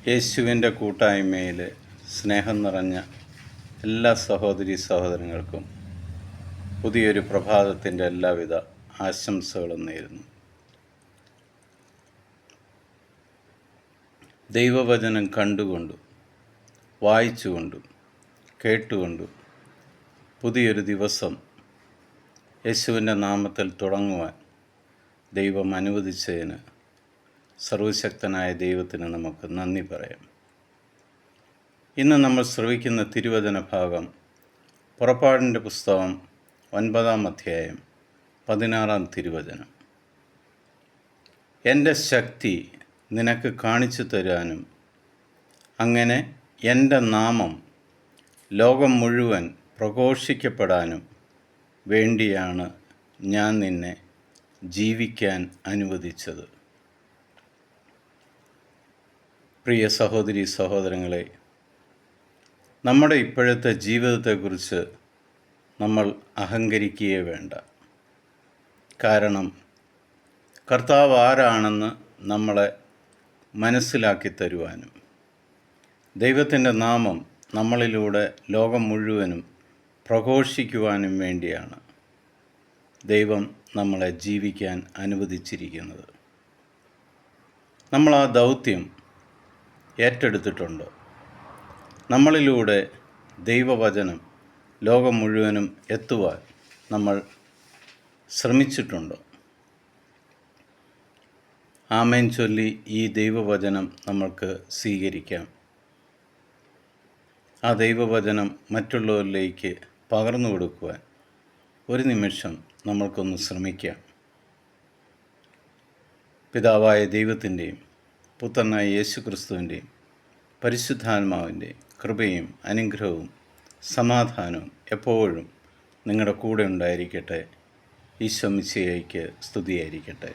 യേശുവിൻ്റെ കൂട്ടായ്മയിൽ സ്നേഹം നിറഞ്ഞ എല്ലാ സഹോദരീ സഹോദരങ്ങൾക്കും പുതിയൊരു പ്രഭാതത്തിൻ്റെ എല്ലാവിധ ആശംസകളും നേരുന്നു. ദൈവവചനം കണ്ടുകൊണ്ടും വായിച്ചുകൊണ്ടും കേട്ടുകൊണ്ടും പുതിയൊരു ദിവസം യേശുവിൻ്റെ നാമത്തിൽ തുടങ്ങുവാൻ ദൈവം അനുവദിച്ചതിന് സർവശക്തനായ ദൈവത്തിന് നമുക്ക് നന്ദി പറയാം. ഇന്ന് നമ്മൾ ശ്രവിക്കുന്ന തിരുവചന ഭാഗം പുറപ്പാടിൻ്റെ പുസ്തകം 9-ാം അധ്യായം 16-ാം തിരുവചനം. എൻ്റെ ശക്തി നിനക്ക് കാണിച്ചു തരാനും അങ്ങനെ എൻ്റെ നാമം ലോകം മുഴുവൻ പ്രഘോഷിക്കപ്പെടാനും വേണ്ടിയാണ് ഞാൻ നിന്നെ ജീവിക്കാൻ അനുവദിച്ചത്. പ്രിയ സഹോദരീ സഹോദരങ്ങളെ, നമ്മുടെ ഇപ്പോഴത്തെ ജീവിതത്തെക്കുറിച്ച് നമ്മൾ അഹങ്കരിക്കുകയേ വേണ്ട. കാരണം കർത്താവ് ആരാണെന്ന് നമ്മളെ മനസ്സിലാക്കി തരുവാനും ദൈവത്തിൻ്റെ നാമം നമ്മളിലൂടെ ലോകം മുഴുവനും പ്രഘോഷിക്കുവാനും വേണ്ടിയാണ് ദൈവം നമ്മളെ ജീവിക്കാൻ അനുവദിച്ചിരിക്കുന്നത്. നമ്മൾ ആ ദൗത്യം ഏറ്റെടുത്തിട്ടുണ്ടോ? നമ്മളിലൂടെ ദൈവവചനം ലോകം മുഴുവനും എത്തുവാൻ നമ്മൾ ശ്രമിച്ചിട്ടുണ്ടോ? ആമേൻ ചൊല്ലി ഈ ദൈവവചനം നമ്മൾക്ക് സ്വീകരിക്കാം. ആ ദൈവവചനം മറ്റുള്ളവരിലേക്ക് പകർന്നു കൊടുക്കുവാൻ ഒരു നിമിഷം നമ്മൾക്കൊന്ന് ശ്രമിക്കാം. പിതാവായ ദൈവത്തിൻ്റെയും പുത്രനായ യേശുക്രിസ്തുവിൻ്റെയും പരിശുദ്ധാത്മാവിൻ്റെയും കൃപയും അനുഗ്രഹവും സമാധാനവും എപ്പോഴും നിങ്ങളുടെ കൂടെ ഉണ്ടായിരിക്കട്ടെ. ഈശോ മിശിഹായ്ക്ക് സ്തുതിയായിരിക്കട്ടെ.